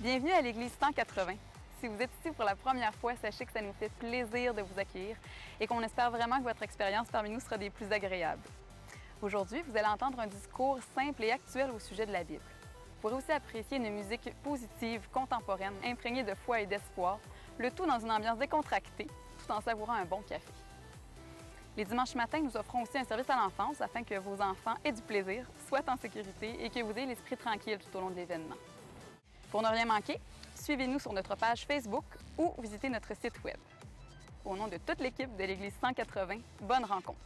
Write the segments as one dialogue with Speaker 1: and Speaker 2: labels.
Speaker 1: Bienvenue à l'Église 180. Si vous êtes ici pour la première fois, sachez que ça nous fait plaisir de vous accueillir et qu'on espère vraiment que votre expérience parmi nous sera des plus agréables. Aujourd'hui, vous allez entendre un discours simple et actuel au sujet de la Bible. Vous pourrez aussi apprécier une musique positive, contemporaine, imprégnée de foi et d'espoir, le tout dans une ambiance décontractée, tout en savourant un bon café. Les dimanches matins, nous offrons aussi un service à l'enfance afin que vos enfants aient du plaisir, soient en sécurité et que vous ayez l'esprit tranquille tout au long de l'événement. Pour ne rien manquer, suivez-nous sur notre page Facebook ou visitez notre site Web. Au nom de toute l'équipe de l'Église 180, bonne rencontre!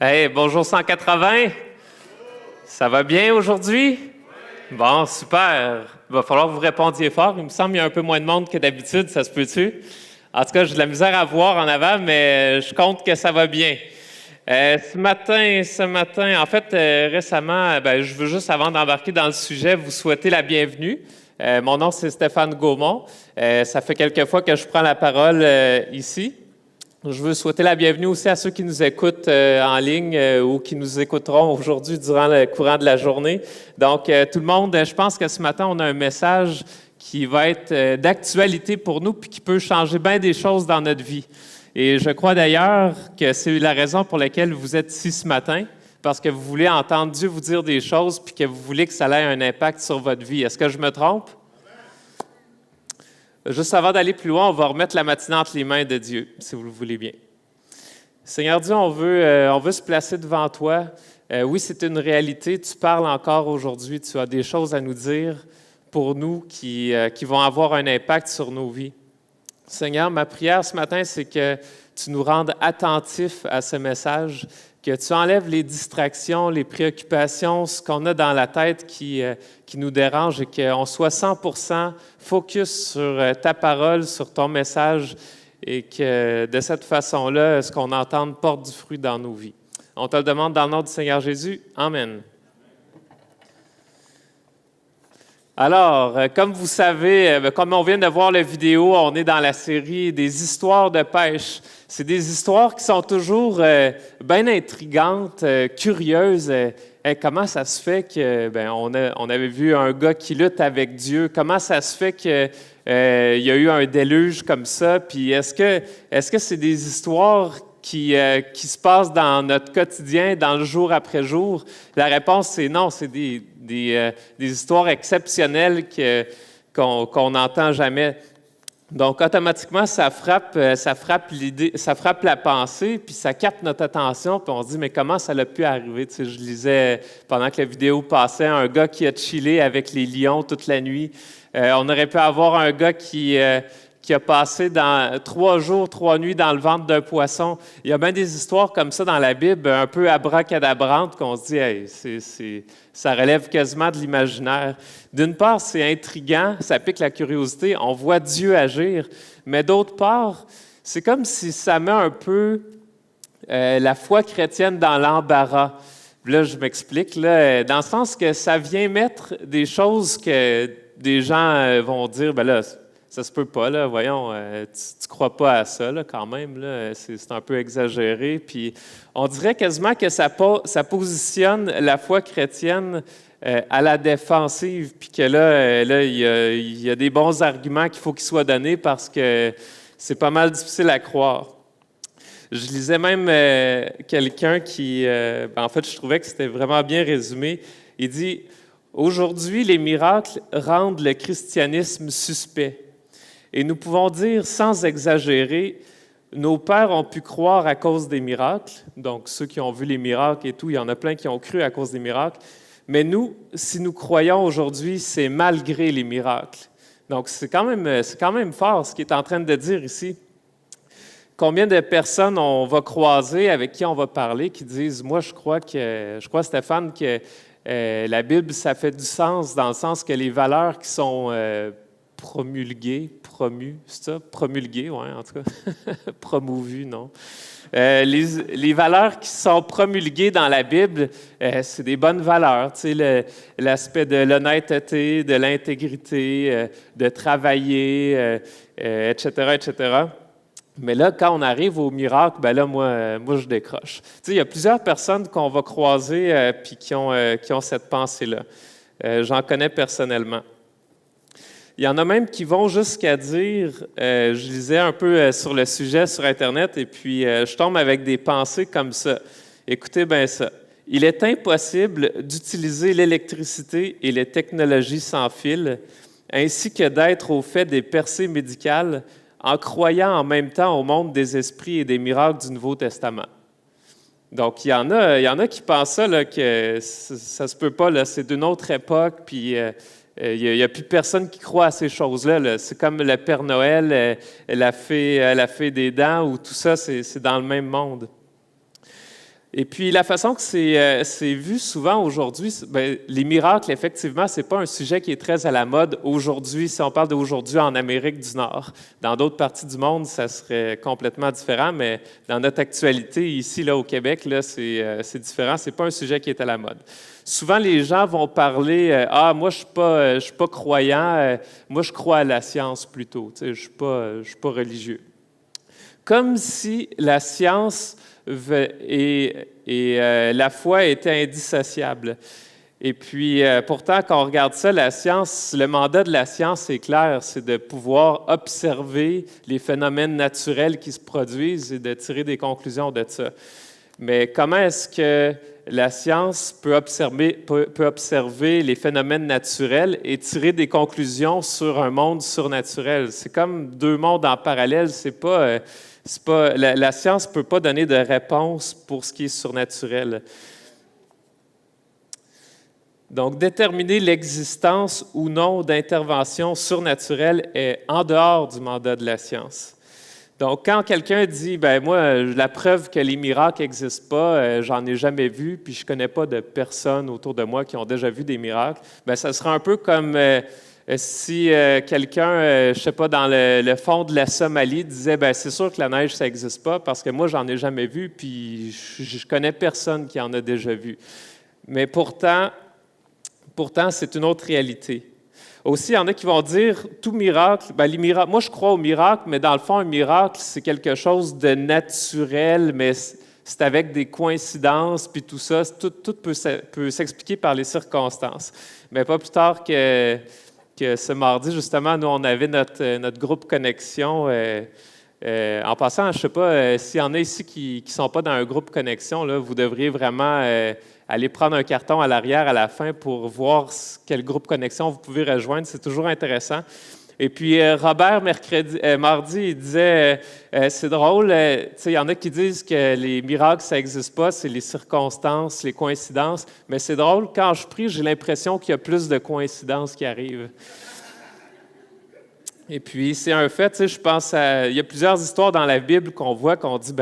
Speaker 2: Hey, bonjour 180. Ça va bien aujourd'hui? Bon, super. Il va falloir que vous répondiez fort. Il me semble qu'il y a un peu moins de monde que d'habitude, ça se peut-tu? En tout cas, j'ai de la misère à voir en avant, mais je compte que ça va bien. Ce matin, en fait, récemment, je veux juste, avant d'embarquer dans le sujet, vous souhaiter la bienvenue. Mon nom, c'est Stéphane Gaumont. Ça fait quelques fois que je prends la parole ici. Je veux souhaiter la bienvenue aussi à ceux qui nous écoutent en ligne ou qui nous écouteront aujourd'hui durant le courant de la journée. Donc, tout le monde, je pense que ce matin, on a un message qui va être d'actualité pour nous puis qui peut changer bien des choses dans notre vie. Et je crois d'ailleurs que c'est la raison pour laquelle vous êtes ici ce matin, parce que vous voulez entendre Dieu vous dire des choses puis que vous voulez que ça ait un impact sur votre vie. Est-ce que je me trompe? Juste avant d'aller plus loin, on va remettre la matinée entre les mains de Dieu, si vous le voulez bien. Seigneur Dieu, on veut se placer devant toi. Oui, c'est une réalité. Tu parles encore aujourd'hui. Tu as des choses à nous dire pour nous qui vont avoir un impact sur nos vies. Seigneur, ma prière ce matin, c'est que tu nous rendes attentifs à ce message, que tu enlèves les distractions, les préoccupations, ce qu'on a dans la tête qui nous dérange et qu'on soit 100% focus sur ta parole, sur ton message et que de cette façon-là, ce qu'on entende porte du fruit dans nos vies. On te le demande dans le nom du Seigneur Jésus. Amen. Alors, comme vous savez, comme on vient de voir la vidéo, on est dans la série des histoires de pêche. C'est des histoires qui sont toujours bien intrigantes, curieuses. Comment ça se fait que, on avait vu un gars qui lutte avec Dieu? Comment ça se fait qu'il y a eu un déluge comme ça? Puis est-ce que c'est des histoires qui se passent dans notre quotidien, dans le jour après jour? La réponse, c'est non. C'est des histoires exceptionnelles qu'on n'entend jamais. Donc, automatiquement, ça frappe l'idée, ça frappe la pensée, puis ça capte notre attention, puis on se dit, mais comment ça a pu arriver? Tu sais, je lisais, pendant que la vidéo passait, un gars qui a chillé avec les lions toute la nuit. On aurait pu avoir un gars qui a passé 3 jours, 3 nuits dans le ventre d'un poisson. Il y a bien des histoires comme ça dans la Bible, un peu abracadabrantes, qu'on se dit, hey, ça relève quasiment de l'imaginaire. D'une part, c'est intriguant, ça pique la curiosité, on voit Dieu agir, mais d'autre part, c'est comme si ça met un peu la foi chrétienne dans l'embarras. Là, je m'explique, là, dans le sens que ça vient mettre des choses que des gens vont dire, ben là, ça se peut pas, là, voyons, tu crois pas à ça, là, quand même, là, c'est un peu exagéré. Puis on dirait quasiment que ça positionne la foi chrétienne à la défensive, puis que là, il y a des bons arguments qu'il faut qu'ils soient donnés parce que c'est pas mal difficile à croire. Je lisais même quelqu'un qui, en fait, je trouvais que c'était vraiment bien résumé. Il dit « Aujourd'hui, les miracles rendent le christianisme suspect. Et nous pouvons dire sans exagérer, nos pères ont pu croire à cause des miracles. » Donc, ceux qui ont vu les miracles et tout, il y en a plein qui ont cru à cause des miracles. Mais nous, si nous croyons aujourd'hui, c'est malgré les miracles. Donc, c'est quand même fort ce qu'il est en train de dire ici. Combien de personnes on va croiser, avec qui on va parler, qui disent « Moi, je crois, Stéphane, que la Bible, ça fait du sens, dans le sens que les valeurs qui sont promulguées, oui, en tout cas, promouvues, non. Les valeurs qui sont promulguées dans la Bible, c'est des bonnes valeurs, tu sais, l'aspect de l'honnêteté, de l'intégrité, de travailler, etc., etc. Mais là, quand on arrive au miracle, ben là, moi, je décroche. Tu sais, il y a plusieurs personnes qu'on va croiser puis qui ont cette pensée-là. J'en connais personnellement. Il y en a même qui vont jusqu'à dire, je lisais un peu sur le sujet sur Internet, et puis je tombe avec des pensées comme ça. Écoutez bien ça. Il est impossible d'utiliser l'électricité et les technologies sans fil, ainsi que d'être au fait des percées médicales, en croyant en même temps au monde des esprits et des miracles du Nouveau Testament. Donc, il y en a qui pensent ça, là, que ça se peut pas, là, c'est d'une autre époque, puis il n'y a plus personne qui croit à ces choses-là. Là. C'est comme le Père Noël, la fée des dents, ou tout ça, c'est dans le même monde. Et puis, la façon que c'est vu souvent aujourd'hui, bien, les miracles, effectivement, ce n'est pas un sujet qui est très à la mode aujourd'hui, si on parle d'aujourd'hui en Amérique du Nord. Dans d'autres parties du monde, ça serait complètement différent, mais dans notre actualité, ici, là, au Québec, là, c'est différent. Ce n'est pas un sujet qui est à la mode. Souvent, les gens vont parler « Ah, moi, je ne suis pas croyant, moi, je crois à la science plutôt. Tu sais, je ne suis pas religieux. » Comme si la science et la foi étaient indissociables. Et puis, pourtant, quand on regarde ça, la science, le mandat de la science est clair, c'est de pouvoir observer les phénomènes naturels qui se produisent et de tirer des conclusions de ça. Mais comment est-ce que la science peut observer les phénomènes naturels et tirer des conclusions sur un monde surnaturel? C'est comme deux mondes en parallèle, la science ne peut pas donner de réponse pour ce qui est surnaturel. Donc, déterminer l'existence ou non d'intervention surnaturelle est en dehors du mandat de la science. Donc, quand quelqu'un dit « ben moi, la preuve que les miracles n'existent pas, j'en ai jamais vu, puis je ne connais pas de personnes autour de moi qui ont déjà vu des miracles », bien, ça sera un peu comme si quelqu'un, je ne sais pas, dans le fond de la Somalie disait « ben c'est sûr que la neige, ça n'existe pas parce que moi, j'en ai jamais vu, puis je connais personne qui en a déjà vu. » Mais pourtant, c'est une autre réalité. Aussi, il y en a qui vont dire tout miracle, bien, les miracles, moi je crois aux miracles, mais dans le fond, un miracle, c'est quelque chose de naturel, mais c'est avec des coïncidences, puis tout ça, tout peut s'expliquer par les circonstances. Mais pas plus tard que ce mardi, justement, nous, on avait notre groupe Connexion. En passant, je ne sais pas, s'il y en a ici qui ne sont pas dans un groupe Connexion, là, vous devriez vraiment aller prendre un carton à l'arrière, à la fin, pour voir quel groupe Connexion vous pouvez rejoindre. C'est toujours intéressant. Et puis Robert, mardi, il disait, c'est drôle, il y en a qui disent que les miracles, ça n'existe pas, c'est les circonstances, les coïncidences, mais c'est drôle, quand je prie, j'ai l'impression qu'il y a plus de coïncidences qui arrivent. Et puis, c'est un fait, je pense, il y a plusieurs histoires dans la Bible qu'on voit, qu'on dit,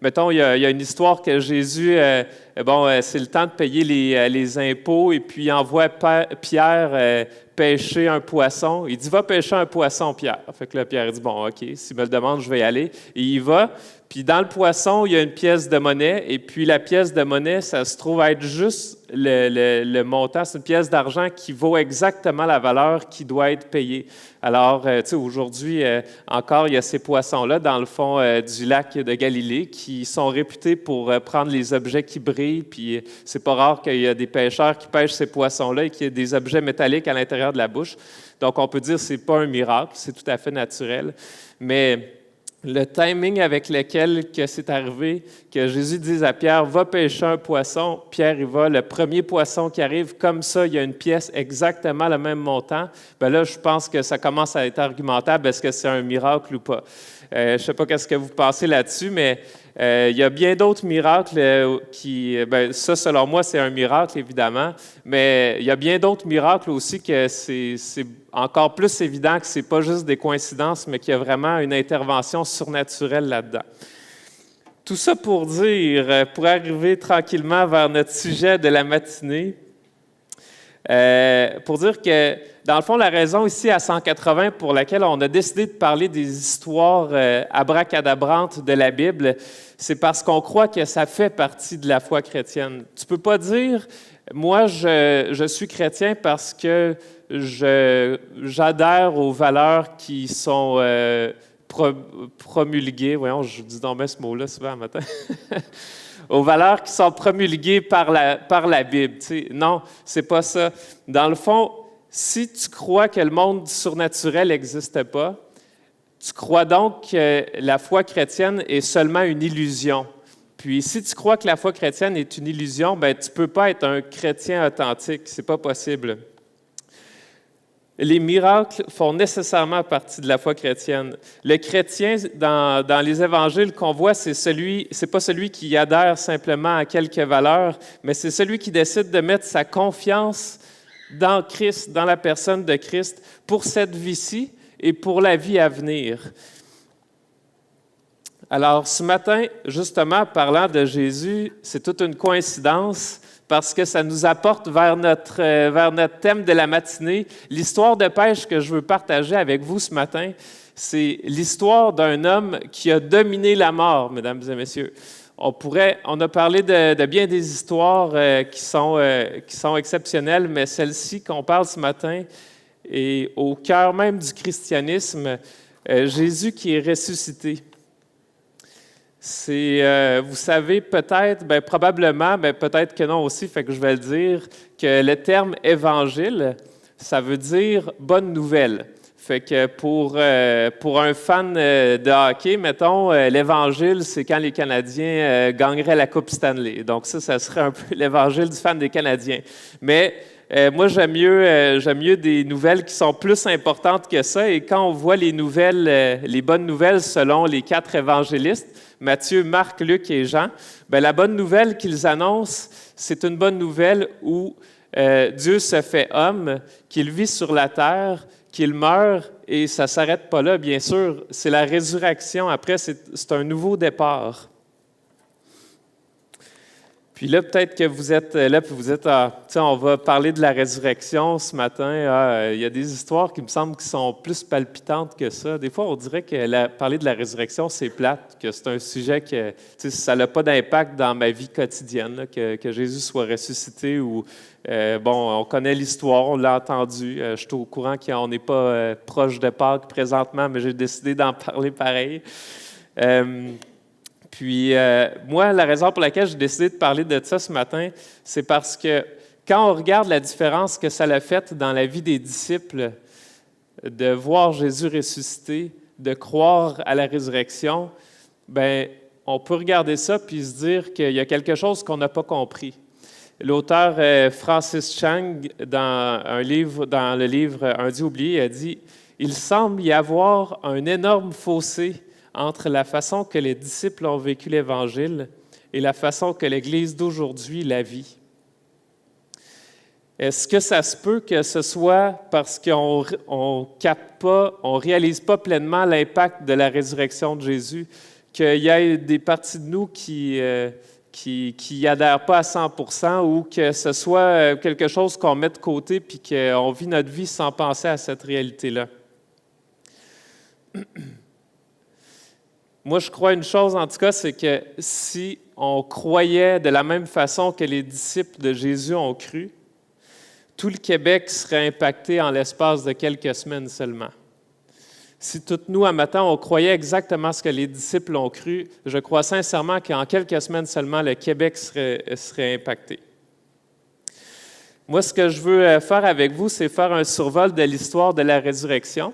Speaker 2: mettons, il y a une histoire que Jésus, c'est le temps de payer les impôts, et puis il envoie Pierre pêcher un poisson. Il dit, va pêcher un poisson, Pierre. Fait que là, Pierre dit, bon, OK, s'il me le demande, je vais y aller. Et il va, puis dans le poisson, il y a une pièce de monnaie, et puis la pièce de monnaie, ça se trouve être juste le montant, c'est une pièce d'argent qui vaut exactement la valeur qui doit être payée. Alors, aujourd'hui, encore, il y a ces poissons-là dans le fond du lac de Galilée qui sont réputés pour prendre les objets qui brillent, puis c'est pas rare qu'il y a des pêcheurs qui pêchent ces poissons-là et qu'il y ait des objets métalliques à l'intérieur de la bouche. Donc, on peut dire que ce n'est pas un miracle, c'est tout à fait naturel. Mais le timing avec lequel que c'est arrivé, que Jésus dise à Pierre, va pêcher un poisson, Pierre y va, le premier poisson qui arrive, comme ça, il y a une pièce exactement le même montant, bien là, je pense que ça commence à être argumentable, est-ce que c'est un miracle ou pas? Je ne sais pas qu'est-ce que vous pensez là-dessus, mais il y a bien d'autres miracles ça, selon moi, c'est un miracle, évidemment, mais il y a bien d'autres miracles aussi que c'est encore plus évident que ce n'est pas juste des coïncidences, mais qu'il y a vraiment une intervention surnaturelle là-dedans. Tout ça pour dire, pour arriver tranquillement vers notre sujet de la matinée, pour dire que, dans le fond, la raison ici à 180 pour laquelle on a décidé de parler des histoires abracadabrantes de la Bible, c'est parce qu'on croit que ça fait partie de la foi chrétienne. Tu ne peux pas dire, moi, je suis chrétien parce que j'adhère aux valeurs qui sont promulguées. Voyons, je dis donc bien ce mot-là souvent le matin. Aux valeurs qui sont promulguées par la Bible. Non, c'est pas ça. Dans le fond, si tu crois que le monde surnaturel n'existe pas, tu crois donc que la foi chrétienne est seulement une illusion. Puis, si tu crois que la foi chrétienne est une illusion, tu ne peux pas être un chrétien authentique. Ce n'est pas possible. Les miracles font nécessairement partie de la foi chrétienne. Le chrétien, dans les évangiles qu'on voit, c'est pas celui qui adhère simplement à quelques valeurs, mais c'est celui qui décide de mettre sa confiance dans Christ, dans la personne de Christ, pour cette vie-ci et pour la vie à venir. Alors, ce matin, justement, parlant de Jésus, c'est toute une coïncidence parce que ça nous apporte vers notre thème de la matinée. L'histoire de pêche que je veux partager avec vous ce matin, c'est l'histoire d'un homme qui a dominé la mort, mesdames et messieurs. On a parlé de bien des histoires qui sont exceptionnelles, mais celle-ci qu'on parle ce matin est au cœur même du christianisme, Jésus qui est ressuscité. Vous savez peut-être, probablement, peut-être que non aussi, fait que je vais le dire, que le terme « évangile », ça veut dire « bonne nouvelle ». Fait que pour un fan de hockey, mettons, l'évangile, c'est quand les Canadiens gagneraient la Coupe Stanley. Donc ça serait un peu l'évangile du fan des Canadiens. Mais moi, j'aime mieux des nouvelles qui sont plus importantes que ça. Et quand on voit les bonnes nouvelles selon les 4 évangélistes, Matthieu, Marc, Luc et Jean, la bonne nouvelle qu'ils annoncent, c'est une bonne nouvelle où Dieu se fait homme, qu'il vit sur la terre, qu'il meurt, et ça ne s'arrête pas là, bien sûr. C'est la résurrection. Après, c'est un nouveau départ. Puis là, peut-être que vous êtes là, puis vous êtes, on va parler de la résurrection ce matin. Il y a des histoires qui me semblent qui sont plus palpitantes que ça. Des fois, on dirait que parler de la résurrection, c'est plate, que c'est un sujet que ça n'a pas d'impact dans ma vie quotidienne, là, que Jésus soit ressuscité ou, on connaît l'histoire, on l'a entendu. Je suis au courant qu'on n'est pas proche de Pâques présentement, mais j'ai décidé d'en parler pareil. Puis, moi, la raison pour laquelle j'ai décidé de parler de ça ce matin, c'est parce que quand on regarde la différence que ça a faite dans la vie des disciples, de voir Jésus ressuscité, de croire à la résurrection, on peut regarder ça puis se dire qu'il y a quelque chose qu'on n'a pas compris. L'auteur Francis Chang, dans le livre « Un Dieu oublié », a dit il semble y avoir un énorme fossé entre la façon que les disciples ont vécu l'Évangile et la façon que l'Église d'aujourd'hui la vit. Est-ce que ça se peut que ce soit parce qu'on capte pas, on réalise pas pleinement l'impact de la résurrection de Jésus, qu'il y ait des parties de nous qui y adhèrent pas à 100%, ou que ce soit quelque chose qu'on met de côté puis qu'on vit notre vie sans penser à cette réalité-là? Moi, je crois une chose, en tout cas, c'est que si on croyait de la même façon que les disciples de Jésus ont cru, tout le Québec serait impacté en l'espace de quelques semaines seulement. Si toutes nous, à matin, on croyait exactement ce que les disciples ont cru, je crois sincèrement qu'en quelques semaines seulement, le Québec serait impacté. Moi, ce que je veux faire avec vous, c'est faire un survol de l'histoire de la résurrection.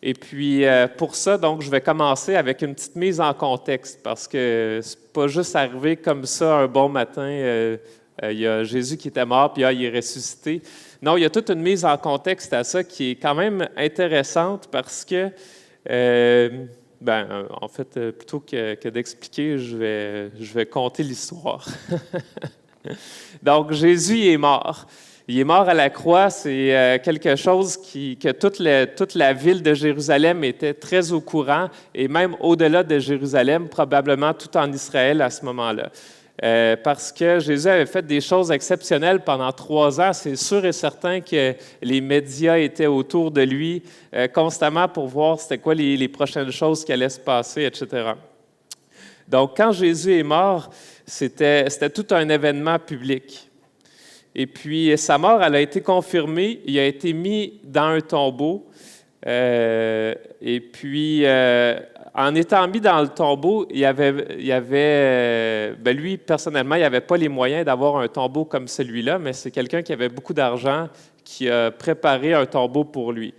Speaker 2: Et puis, pour ça, donc, je vais commencer avec une petite mise en contexte, parce que c'est pas juste arrivé comme ça un bon matin. Il y a Jésus qui était mort, puis il est ressuscité. Non, il y a toute une mise en contexte à ça qui est quand même intéressante parce que, en fait, plutôt que d'expliquer, je vais conter l'histoire. Donc, Jésus est mort. Il est mort à la croix. C'est quelque chose que toute la ville de Jérusalem était très au courant, et même au-delà de Jérusalem, probablement tout en Israël à ce moment-là. Parce que Jésus avait fait des choses exceptionnelles pendant 3 ans. C'est sûr et certain que les médias étaient autour de lui constamment pour voir c'était quoi les prochaines choses qui allaient se passer, etc. Donc, quand Jésus est mort, c'était tout un événement public. Et puis, sa mort, elle a été confirmée. Il a été mis dans un tombeau. Et puis, en étant mis dans le tombeau, lui, personnellement, il n'avait pas les moyens d'avoir un tombeau comme celui-là, mais c'est quelqu'un qui avait beaucoup d'argent qui a préparé un tombeau pour lui.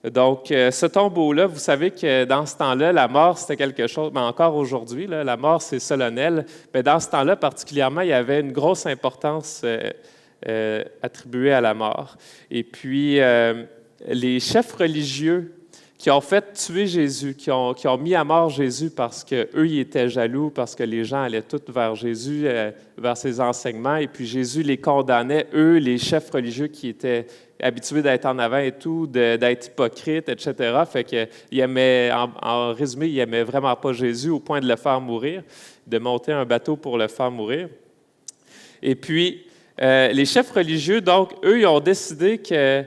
Speaker 2: Donc, ce tombeau-là, vous savez que dans ce temps-là, la mort, c'était quelque chose, mais encore aujourd'hui, là, la mort, c'est solennel, mais dans ce temps-là, particulièrement, il y avait une grosse importance attribuée à la mort. Et puis, les chefs religieux qui ont fait tuer Jésus, qui ont mis à mort Jésus parce qu'eux, ils étaient jaloux, parce que les gens allaient tous vers Jésus, vers ses enseignements, et puis Jésus les condamnait, eux, les chefs religieux qui étaient habitués d'être en avant et tout, d'être hypocrites, etc. Fait qu'ils aimaient, en résumé, ils n'aimaient vraiment pas Jésus au point de le faire mourir, de monter un bateau pour le faire mourir. Et puis, les chefs religieux, donc, eux, ils ont décidé que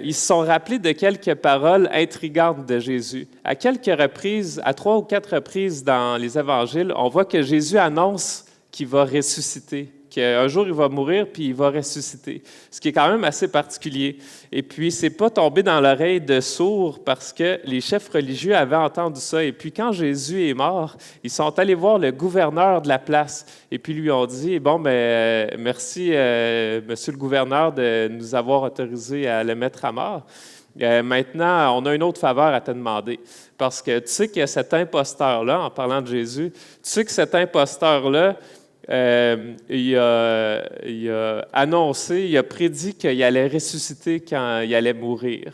Speaker 2: ils se sont rappelés de quelques paroles intrigantes de Jésus. À quelques reprises, à 3 ou 4 reprises dans les évangiles, on voit que Jésus annonce qu'il va ressusciter, qu'un jour il va mourir puis il va ressusciter, ce qui est quand même assez particulier. Et puis, c'est pas tombé dans l'oreille de sourds parce que les chefs religieux avaient entendu ça. Et puis, quand Jésus est mort, ils sont allés voir le gouverneur de la place et puis lui ont dit « Bon, merci, monsieur le gouverneur, de nous avoir autorisé à le mettre à mort. Maintenant, on a une autre faveur à te demander. Parce que tu sais que cet imposteur-là, en parlant de Jésus, tu sais que cet imposteur-là, il a annoncé, il a prédit qu'il allait ressusciter quand il allait mourir. »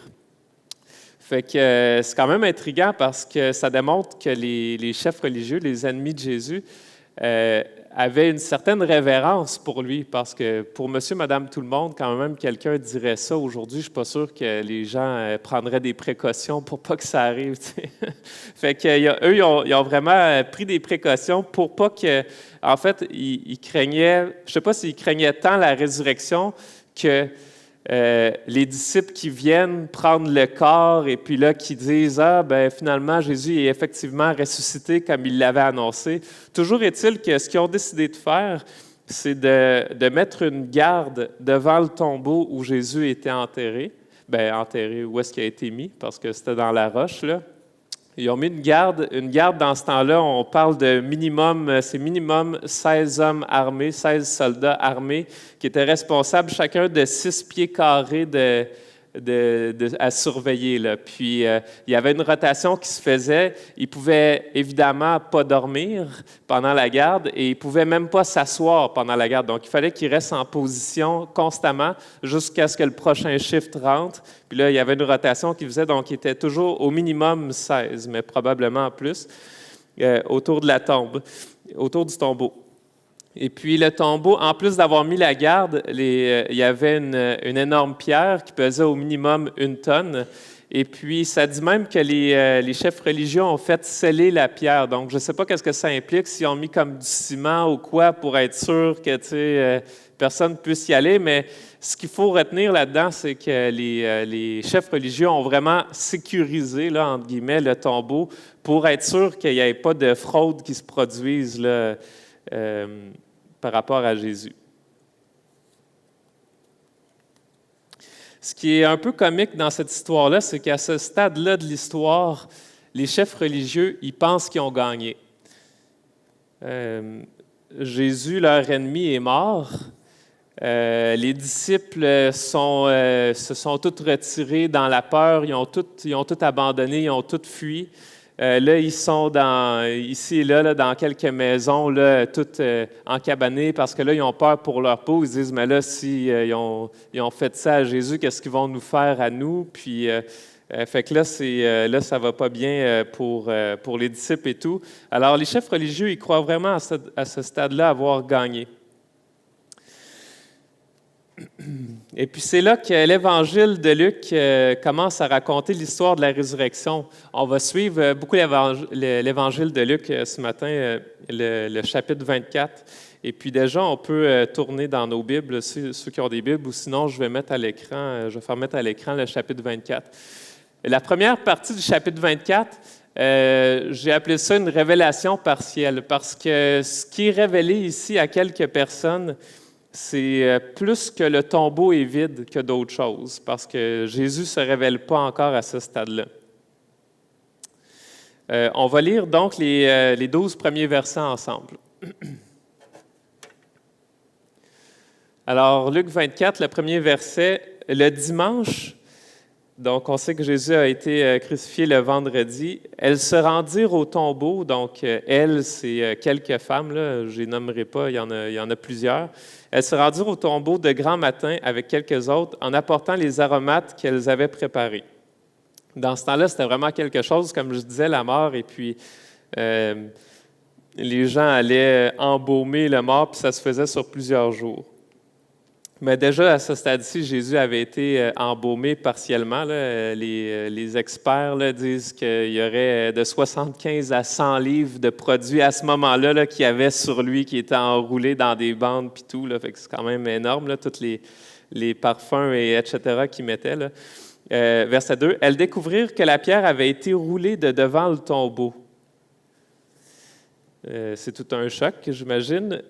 Speaker 2: Fait que c'est quand même intriguant parce que ça démontre que les chefs religieux, les ennemis de Jésus, avaient une certaine révérence pour lui, parce que pour monsieur, madame, tout le monde, quand même quelqu'un dirait ça aujourd'hui, je ne suis pas sûr que les gens prendraient des précautions pour pas que ça arrive. T'sais. Fait que eux, ils ont vraiment pris des précautions pour pas que, en fait, ils craignaient, je ne sais pas s'ils craignaient tant la résurrection que les disciples qui viennent prendre le corps et puis là qui disent « Ah, ben finalement, Jésus est effectivement ressuscité comme il l'avait annoncé. » Toujours est-il que ce qu'ils ont décidé de faire, c'est de mettre une garde devant le tombeau où Jésus était enterré. Enterré, où est-ce qu'il a été mis? Parce que c'était dans la roche, là. Ils ont mis une garde dans ce temps-là, on parle de minimum 16 hommes armés, 16 soldats armés, qui étaient responsables chacun de 6 pieds carrés à surveiller, là. Puis, il y avait une rotation qui se faisait. Ils ne pouvaient évidemment pas dormir pendant la garde et ils ne pouvaient même pas s'asseoir pendant la garde. Donc, il fallait qu'ils restent en position constamment jusqu'à ce que le prochain shift rentre. Puis là, il y avait une rotation qui faisait, donc il était toujours au minimum 16, mais probablement plus, autour de la tombe, autour du tombeau. Et puis le tombeau, en plus d'avoir mis la garde, il y avait une énorme pierre qui pesait au minimum 1 tonne. Et puis ça dit même que les chefs religieux ont fait sceller la pierre. Donc je ne sais pas qu'est-ce que ça implique, s'ils ont mis comme du ciment ou quoi pour être sûr que personne ne puisse y aller. Mais ce qu'il faut retenir là-dedans, c'est que les chefs religieux ont vraiment sécurisé, là, entre guillemets, le tombeau pour être sûr qu'il n'y ait pas de fraude qui se produise là, par rapport à Jésus. Ce qui est un peu comique dans cette histoire-là, c'est qu'à ce stade-là de l'histoire, les chefs religieux, ils pensent qu'ils ont gagné. Jésus, leur ennemi, est mort. Les disciples se sont tous retirés dans la peur, ils ont tout abandonné, ils ont tout fui. Là, ils sont ici et là, dans quelques maisons, là, toutes encabanées, parce que là, ils ont peur pour leur peau. Ils disent, mais là, si ils ont fait ça à Jésus, qu'est-ce qu'ils vont nous faire à nous? Puis, fait que là, ça va pas bien pour les disciples et tout. Alors, les chefs religieux, ils croient vraiment à ce stade-là avoir gagné. Et puis c'est là que l'Évangile de Luc commence à raconter l'histoire de la résurrection. On va suivre beaucoup l'Évangile de Luc ce matin, le chapitre 24. Et puis déjà, on peut tourner dans nos Bibles, ceux qui ont des Bibles, ou sinon je vais faire mettre à l'écran le chapitre 24. La première partie du chapitre 24, j'ai appelé ça une révélation partielle, parce que ce qui est révélé ici à quelques personnes, c'est plus que le tombeau est vide que d'autres choses, parce que Jésus ne se révèle pas encore à ce stade-là. On va lire donc les 12 premiers versets ensemble. Alors, Luc 24, le premier verset, le dimanche, donc on sait que Jésus a été crucifié le vendredi, elles se rendirent au tombeau, donc elles, c'est quelques femmes, là, je ne les nommerai pas, il y en a plusieurs. Elles se rendirent au tombeau de grand matin avec quelques autres en apportant les aromates qu'elles avaient préparés. Dans ce temps-là, c'était vraiment quelque chose, comme je disais, la mort, et puis les gens allaient embaumer le mort, puis ça se faisait sur plusieurs jours. Mais déjà, à ce stade-ci, Jésus avait été embaumé partiellement. Là. Les experts là, disent qu'il y aurait de 75 à 100 livres de produits à ce moment-là là, qu'il y avait sur lui, qui étaient enroulés dans des bandes puis tout. Là. Fait que c'est quand même énorme, là, tous les parfums, etc. qu'ils mettaient. Là. Verset 2, « Elles découvrirent que la pierre avait été roulée de devant le tombeau. » C'est tout un choc, j'imagine.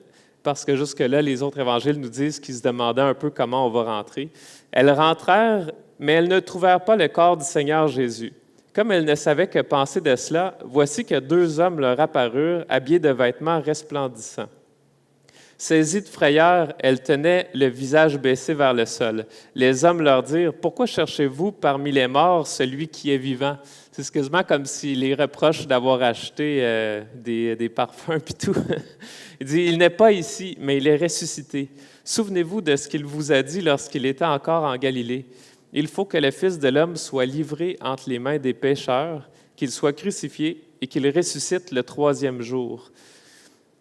Speaker 2: Parce que jusque-là, les autres évangiles nous disent qu'ils se demandaient un peu comment on va rentrer. Elles rentrèrent, mais elles ne trouvèrent pas le corps du Seigneur Jésus. Comme elles ne savaient que penser de cela, voici que 2 hommes leur apparurent, habillés de vêtements resplendissants. Saisies de frayeur, elles tenaient le visage baissé vers le sol. Les hommes leur dirent, « Pourquoi cherchez-vous parmi les morts celui qui est vivant? » C'est quasiment comme s'il les reproche d'avoir acheté des parfums et tout. Il dit, « Il n'est pas ici, mais il est ressuscité. Souvenez-vous de ce qu'il vous a dit lorsqu'il était encore en Galilée. Il faut que le Fils de l'homme soit livré entre les mains des pécheurs, qu'il soit crucifié et qu'il ressuscite le 3e jour. »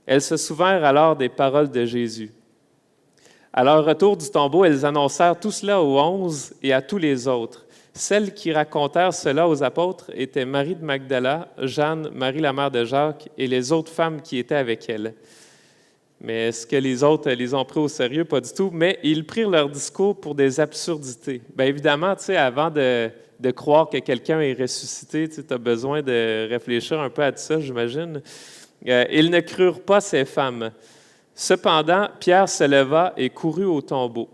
Speaker 2: Elles se souvinrent alors des paroles de Jésus. À leur retour du tombeau, elles annoncèrent tout cela aux 11 et à tous les autres. Celles qui racontèrent cela aux apôtres étaient Marie de Magdala, Jeanne, Marie la mère de Jacques et les autres femmes qui étaient avec elles. Mais est-ce que les autres les ont pris au sérieux? Pas du tout. Mais ils prirent leur discours pour des absurdités. Bien évidemment, tu sais, avant de croire que quelqu'un est ressuscité, tu as besoin de réfléchir un peu à tout ça, j'imagine. Ils ne crurent pas ces femmes. Cependant, Pierre se leva et courut au tombeau.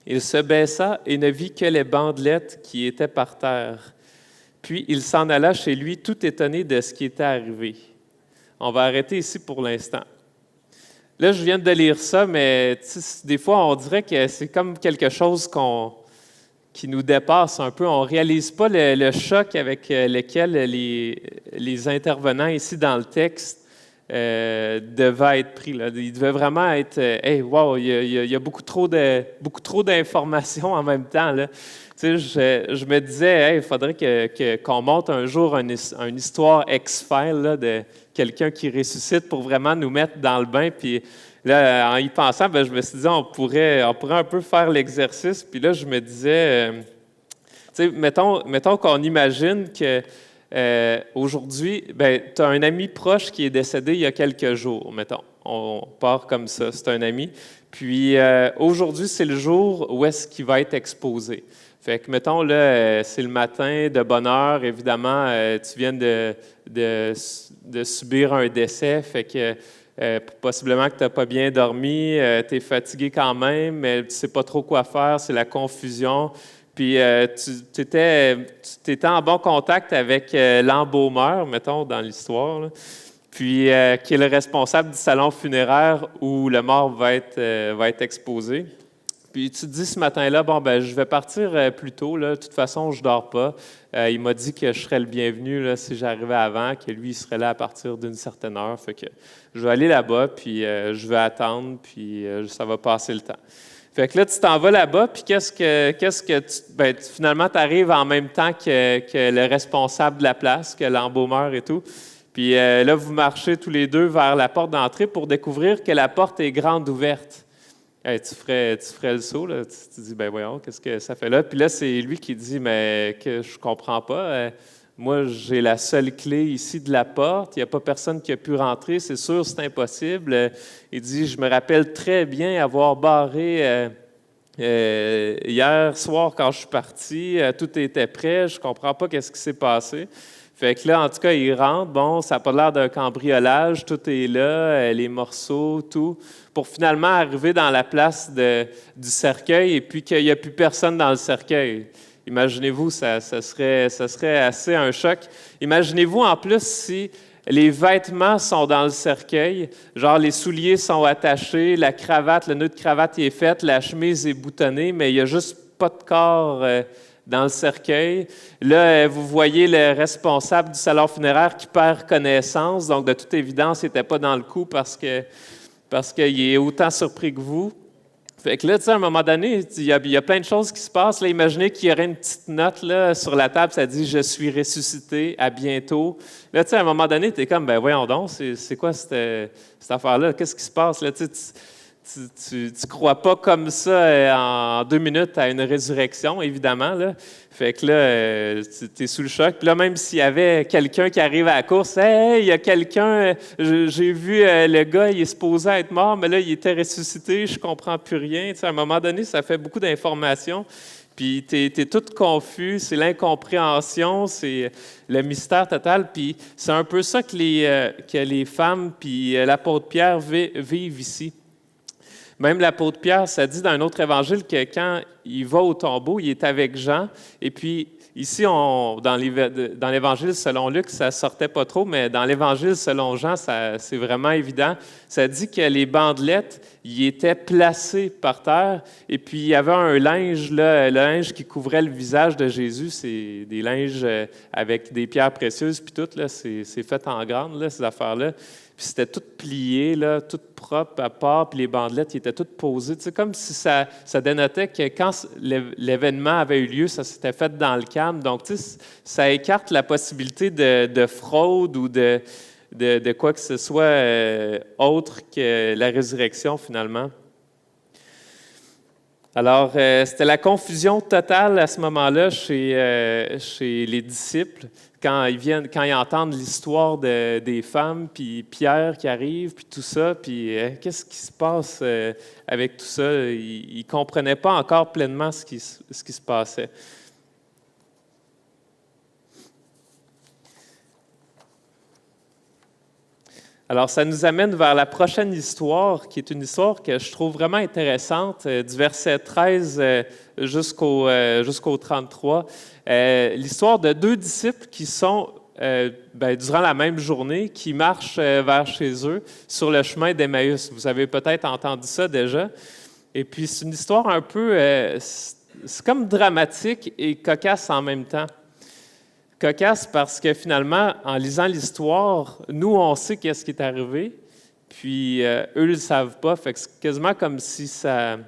Speaker 2: Il se baissa et ne vit que les bandelettes qui étaient par terre. Puis il s'en alla chez lui tout étonné de ce qui était arrivé. On va arrêter ici pour l'instant. Là, je viens de lire ça, mais des fois, on dirait que c'est comme quelque chose qui nous dépasse un peu. On ne réalise pas le choc avec lequel les intervenants ici dans le texte devaient être pris. Là. Ils devaient vraiment être hey, wow, il y a beaucoup trop d'informations en même temps. Là. Tu sais, je me disais, hey, il faudrait qu'on monte un jour une histoire X-Files là, de quelqu'un qui ressuscite pour vraiment nous mettre dans le bain. Puis là, en y pensant, je me suis dit, on pourrait un peu faire l'exercice. Puis là, je me disais, tu sais, mettons qu'on imagine que aujourd'hui, tu as un ami proche qui est décédé il y a quelques jours, mettons. On part comme ça, c'est un ami. Puis aujourd'hui, c'est le jour où est-ce qu'il va être exposé. Fait que, mettons, là, c'est le matin, de bonne heure, évidemment, tu viens de subir un décès, fait que possiblement que tu n'as pas bien dormi, tu es fatigué quand même, mais tu ne sais pas trop quoi faire, c'est la confusion. Puis tu étais en bon contact avec l'embaumeur, mettons, dans l'histoire, là. Puis qui est le responsable du salon funéraire où le mort va être exposé. Puis tu te dis ce matin-là, je vais partir plus tôt, là. De toute façon, je ne dors pas. Il m'a dit que je serais le bienvenu là, si j'arrivais avant, que lui, il serait là à partir d'une certaine heure. Fait que je vais aller là-bas, puis je vais attendre, puis ça va passer le temps. Fait que là, tu t'en vas là-bas, puis finalement, tu arrives en même temps que le responsable de la place, que l'embaumeur et tout. Puis là, vous marchez tous les deux vers la porte d'entrée pour découvrir que la porte est grande ouverte. Hey, tu ferais le saut, là. Tu te dis, voyons, qu'est-ce que ça fait là? Puis là, c'est lui qui dit, mais que je comprends pas. Moi, j'ai la seule clé ici de la porte. Il n'y a pas personne qui a pu rentrer. C'est sûr, c'est impossible. Il dit, je me rappelle très bien avoir barré hier soir quand je suis parti. Tout était prêt. Je comprends pas qu'est-ce qui s'est passé. Fait que là, en tout cas, il rentre. Bon, ça n'a pas l'air d'un cambriolage. Tout est là, les morceaux, tout, pour finalement arriver dans la place du cercueil et puis qu'il n'y a plus personne dans le cercueil. Imaginez-vous, ça serait assez un choc. Imaginez-vous en plus si les vêtements sont dans le cercueil, genre les souliers sont attachés, la cravate, le nœud de cravate est fait, la chemise est boutonnée, mais il n'y a juste pas de corps dans le cercueil. Là, vous voyez le responsable du salon funéraire qui perd connaissance, donc de toute évidence, il n'était pas dans le coup parce qu'il est autant surpris que vous. Fait que là, tu sais, à un moment donné, il y a plein de choses qui se passent. Là, imaginez qu'il y aurait une petite note là, sur la table, ça dit « Je suis ressuscité, à bientôt ». Là, tu sais, à un moment donné, tu es comme « voyons donc, c'est quoi cette affaire-là? Qu'est-ce qui se passe? » Là, tu crois pas comme ça en 2 minutes à une résurrection, évidemment. Là. Fait que là, tu es sous le choc. Puis là, même s'il y avait quelqu'un qui arrive à la course, « Hey, il y a quelqu'un, j'ai vu le gars, il est supposé être mort, mais là, il était ressuscité, je comprends plus rien. » Tu sais, à un moment donné, ça fait beaucoup d'informations. Puis tu es tout confus, c'est l'incompréhension, c'est le mystère total. Puis c'est un peu ça que les femmes puis l'apôtre Pierre vivent ici. Même l'apôtre Pierre, ça dit dans un autre évangile que quand il va au tombeau, il est avec Jean. Et puis ici, dans l'évangile selon Luc, ça ne sortait pas trop, mais dans l'évangile selon Jean, c'est vraiment évident. Ça dit que les bandelettes, ils étaient placés par terre. Et puis il y avait un linge, là, le linge qui couvrait le visage de Jésus. C'est des linges avec des pierres précieuses, puis tout, là, c'est fait en grande, là, ces affaires-là. Puis c'était tout plié, là, tout propre à part, puis les bandelettes ils étaient toutes posées. Tu sais, comme si ça dénotait que quand l'événement avait eu lieu, ça s'était fait dans le calme. Donc, tu sais, ça écarte la possibilité de fraude ou de quoi que ce soit autre que la résurrection, finalement. Alors, c'était la confusion totale à ce moment-là chez les disciples. Quand ils entendent l'histoire des femmes, puis Pierre qui arrive, puis tout ça, puis qu'est-ce qui se passe avec tout ça? Ils ne comprenaient pas encore pleinement ce qui se passait. Alors, ça nous amène vers la prochaine histoire, qui est une histoire que je trouve vraiment intéressante, du verset 13 jusqu'au 33. L'histoire de 2 disciples qui sont, durant la même journée, qui marchent vers chez eux sur le chemin d'Emmaüs. Vous avez peut-être entendu ça déjà. Et puis, c'est une histoire un peu c'est comme dramatique et cocasse en même temps. Cocasse parce que finalement, en lisant l'histoire, nous, on sait qu'est-ce qui est arrivé, puis eux, ils ne le savent pas. Fait que c'est quasiment comme si ça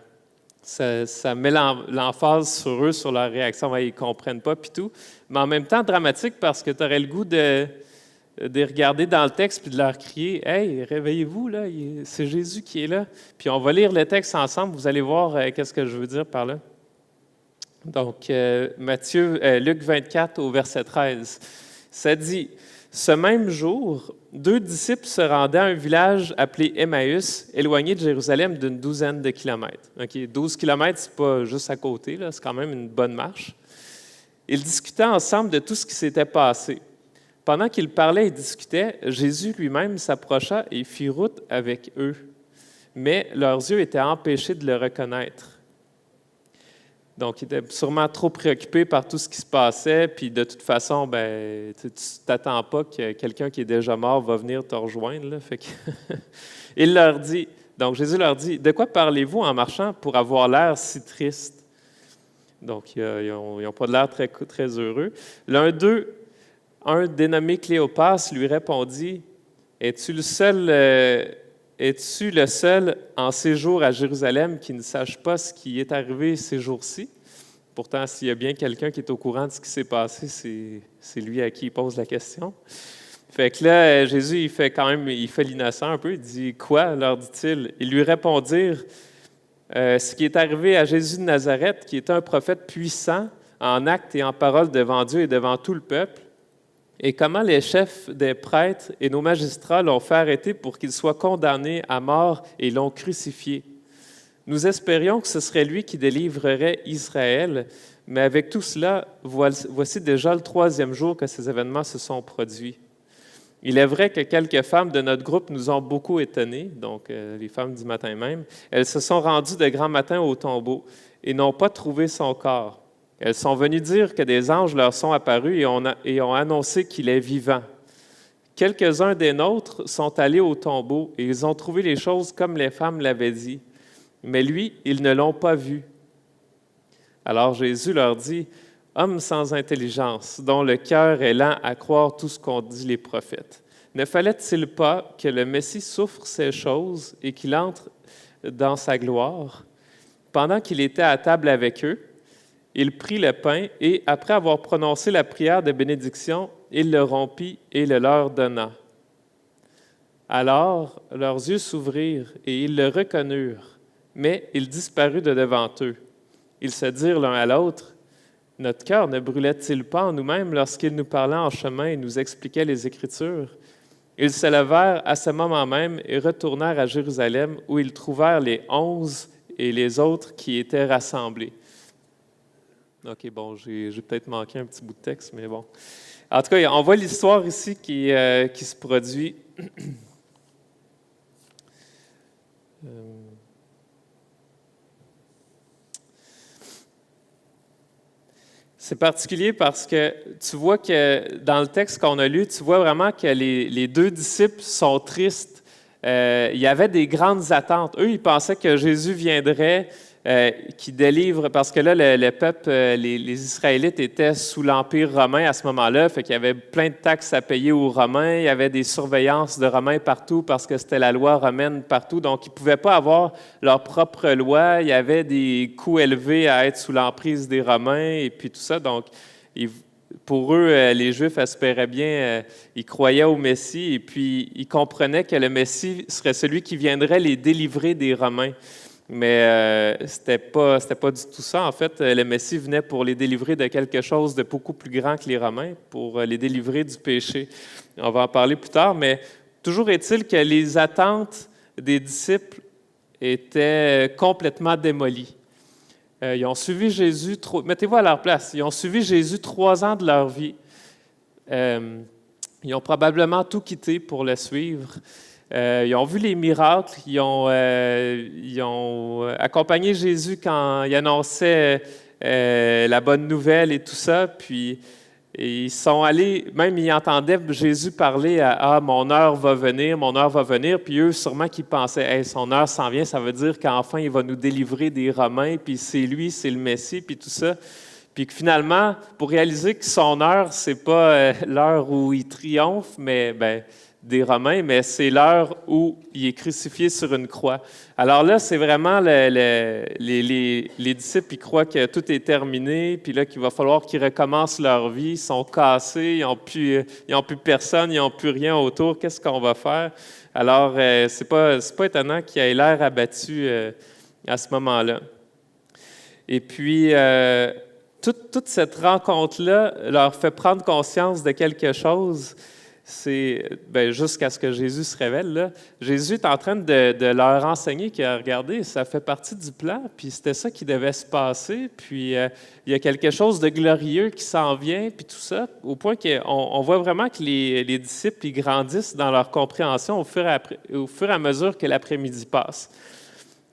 Speaker 2: met l'emphase sur eux, sur leur réaction. Ouais, ils ne comprennent pas, puis tout. Mais en même temps, dramatique parce que tu aurais le goût de regarder dans le texte puis de leur crier « Hey, réveillez-vous, là, c'est Jésus qui est là. » Puis on va lire le texte ensemble, vous allez voir qu'est-ce que je veux dire par là. Donc, Luc 24 au verset 13, ça dit « Ce même jour, 2 disciples se rendaient à un village appelé Emmaüs, éloigné de Jérusalem d'une 12aine de kilomètres. » 12 kilomètres, ce n'est pas juste à côté, là, c'est quand même une bonne marche. Ils discutaient ensemble de tout ce qui s'était passé. Pendant qu'ils parlaient et discutaient, Jésus lui-même s'approcha et fit route avec eux. Mais leurs yeux étaient empêchés de le reconnaître. Donc, ils étaient sûrement trop préoccupés par tout ce qui se passait, puis de toute façon, ben, tu ne t'attends pas que quelqu'un qui est déjà mort va venir te rejoindre. Là. Fait que il leur dit, donc Jésus leur dit, « De quoi parlez-vous en marchant pour avoir l'air si triste? » Donc, ils n'ont pas l'air très, très heureux. L'un d'eux, un dénommé Cléopas, lui répondit, « Es-tu le seul en séjour à Jérusalem qui ne sache pas ce qui est arrivé ces jours-ci? » Pourtant, s'il y a bien quelqu'un qui est au courant de ce qui s'est passé, c'est lui à qui il pose la question. Fait que là, Jésus, il fait l'innocent un peu. Il dit « Quoi? » leur dit-il. Ils lui répondirent ce qui est arrivé à Jésus de Nazareth, qui était un prophète puissant en actes et en paroles devant Dieu et devant tout le peuple, et comment les chefs des prêtres et nos magistrats l'ont fait arrêter pour qu'il soit condamné à mort et l'ont crucifié. Nous espérions que ce serait lui qui délivrerait Israël, mais avec tout cela, voici déjà le 3e jour que ces événements se sont produits. Il est vrai que quelques femmes de notre groupe nous ont beaucoup étonnés, donc les femmes du matin même. Elles se sont rendues de grand matin au tombeau et n'ont pas trouvé son corps. Elles sont venues dire que des anges leur sont apparus et ont annoncé qu'il est vivant. Quelques-uns des nôtres sont allés au tombeau et ils ont trouvé les choses comme les femmes l'avaient dit. Mais lui, ils ne l'ont pas vu. Alors Jésus leur dit, « Hommes sans intelligence, dont le cœur est lent à croire tout ce qu'ont dit les prophètes. Ne fallait-il pas que le Messie souffre ces choses et qu'il entre dans sa gloire? » Pendant qu'il était à table avec eux, il prit le pain et, après avoir prononcé la prière de bénédiction, il le rompit et le leur donna. Alors leurs yeux s'ouvrirent et ils le reconnurent, mais il disparut de devant eux. Ils se dirent l'un à l'autre, « Notre cœur ne brûlait-il pas en nous-mêmes lorsqu'il nous parlait en chemin et nous expliquait les Écritures? » Ils se levèrent à ce moment même et retournèrent à Jérusalem, où ils trouvèrent les 11 et les autres qui étaient rassemblés. OK, bon, j'ai peut-être manqué un petit bout de texte, mais bon. En tout cas, on voit l'histoire ici qui se produit. C'est particulier parce que tu vois que dans le texte qu'on a lu, tu vois vraiment que les 2 disciples sont tristes. Il y avait des grandes attentes. Eux, ils pensaient que Jésus viendrait, qui délivre, parce que là, le peuple, les Israélites étaient sous l'Empire romain à ce moment-là, fait qu'il y avait plein de taxes à payer aux Romains, il y avait des surveillances de Romains partout parce que c'était la loi romaine partout, donc ils ne pouvaient pas avoir leur propre loi, il y avait des coûts élevés à être sous l'emprise des Romains et puis tout ça, donc pour eux, les Juifs espéraient bien, ils croyaient au Messie et puis ils comprenaient que le Messie serait celui qui viendrait les délivrer des Romains. Mais c'était pas du tout ça. En fait, le Messie venait pour les délivrer de quelque chose de beaucoup plus grand que les Romains, pour les délivrer du péché. On va en parler plus tard, mais toujours est-il que les attentes des disciples étaient complètement démolies. Ils ont suivi Jésus, mettez-vous à leur place, ils ont suivi Jésus 3 ans de leur vie. Ils ont probablement tout quitté pour le suivre. Ils ont vu les miracles, ils ont accompagné Jésus quand il annonçait la bonne nouvelle et tout ça, puis Et ils sont allés, même ils entendaient Jésus parler à « Ah, mon heure va venir, mon heure va venir », puis eux, sûrement qu'ils pensaient « Hey, son heure s'en vient, ça veut dire qu'enfin, il va nous délivrer des Romains, puis c'est lui, c'est le Messie, puis tout ça. » Puis que finalement, pour réaliser que son heure, c'est pas l'heure où il triomphe, mais des Romains, mais c'est l'heure où il est crucifié sur une croix. Alors là, c'est vraiment les disciples, ils croient que tout est terminé, puis là, qu'il va falloir qu'ils recommencent leur vie, ils sont cassés, ils n'ont plus personne, ils n'ont plus rien autour, qu'est-ce qu'on va faire? Alors, c'est pas étonnant qu'il ait l'air abattu à ce moment-là. Et puis, toute cette rencontre-là leur fait prendre conscience de quelque chose. C'est jusqu'à ce que Jésus se révèle. Là. Jésus est en train de leur enseigner que, regardez, ça fait partie du plan, puis c'était ça qui devait se passer, puis il y a quelque chose de glorieux qui s'en vient, puis tout ça, au point qu'on voit vraiment que les disciples ils grandissent dans leur compréhension au fur et à mesure que l'après-midi passe.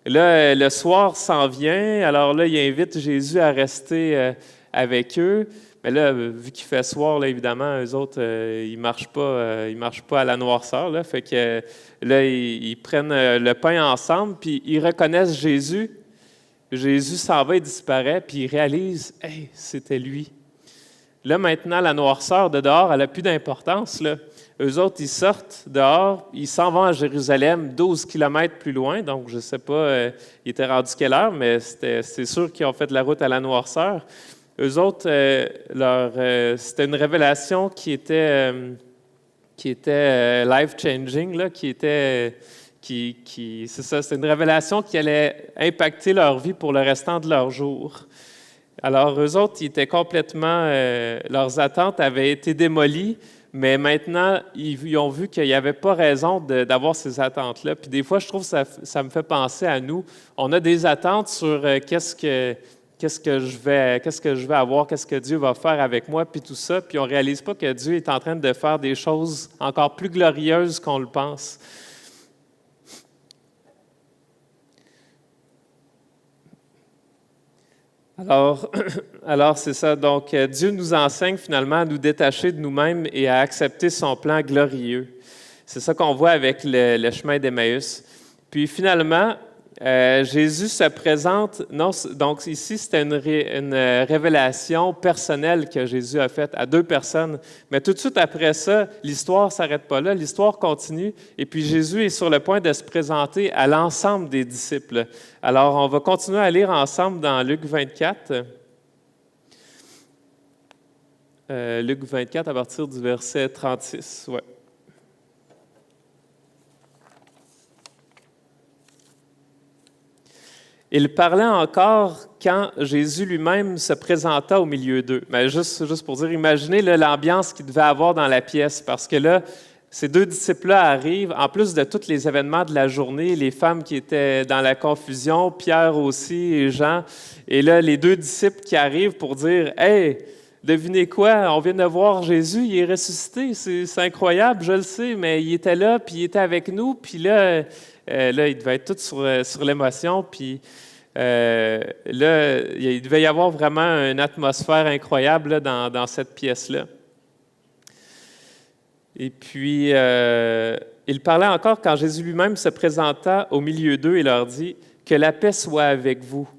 Speaker 2: Là, le soir s'en vient, alors là, il invite Jésus à rester avec eux. Mais là, vu qu'il fait soir, là, évidemment, eux autres, ils marchent pas à la noirceur. Là, fait que là, ils prennent le pain ensemble, puis ils reconnaissent Jésus. Jésus s'en va et disparaît, puis ils réalisent, hey, c'était lui. Là, maintenant, la noirceur de dehors, elle n'a plus d'importance. Là. Eux autres, ils sortent dehors, ils s'en vont à Jérusalem, 12 kilomètres plus loin. Donc, je ne sais pas, ils étaient rendus quelle heure, mais c'est sûr qu'ils ont fait de la route à la noirceur. Eux autres, c'était une révélation qui était life-changing, là, c'est ça, c'était une révélation qui allait impacter leur vie pour le restant de leurs jours. Alors, eux autres, ils étaient complètement, leurs attentes avaient été démolies, mais maintenant, ils ont vu qu'il n'y avait pas raison d'avoir ces attentes-là. Puis des fois, je trouve que ça me fait penser à nous. On a des attentes sur qu'est-ce que je vais avoir, qu'est-ce que Dieu va faire avec moi, puis tout ça, puis on ne réalise pas que Dieu est en train de faire des choses encore plus glorieuses qu'on le pense. Alors c'est ça. Donc, Dieu nous enseigne finalement à nous détacher de nous-mêmes et à accepter son plan glorieux. C'est ça qu'on voit avec le chemin d'Emmaüs. Puis finalement, Jésus se présente, donc ici c'était une révélation personnelle que Jésus a faite à deux personnes, mais tout de suite après ça, l'histoire ne s'arrête pas là, l'histoire continue, et puis Jésus est sur le point de se présenter à l'ensemble des disciples. Alors on va continuer à lire ensemble dans Luc 24. Luc 24 à partir du verset 36, ouais. Il parlait encore quand Jésus lui-même se présenta au milieu d'eux. Mais juste pour dire, imaginez là, l'ambiance qu'il devait avoir dans la pièce, parce que là, ces deux disciples-là arrivent, en plus de tous les événements de la journée, les femmes qui étaient dans la confusion, Pierre aussi et Jean, et là, les deux disciples qui arrivent pour dire « Hey, devinez quoi, on vient de voir Jésus, il est ressuscité, c'est incroyable, je le sais, mais il était là, puis il était avec nous, puis là, il devait être tout sur l'émotion, puis là, il devait y avoir vraiment une atmosphère incroyable là, dans cette pièce-là. Et puis, il parlait encore quand Jésus lui-même se présenta au milieu d'eux et leur dit « Que la paix soit avec vous ».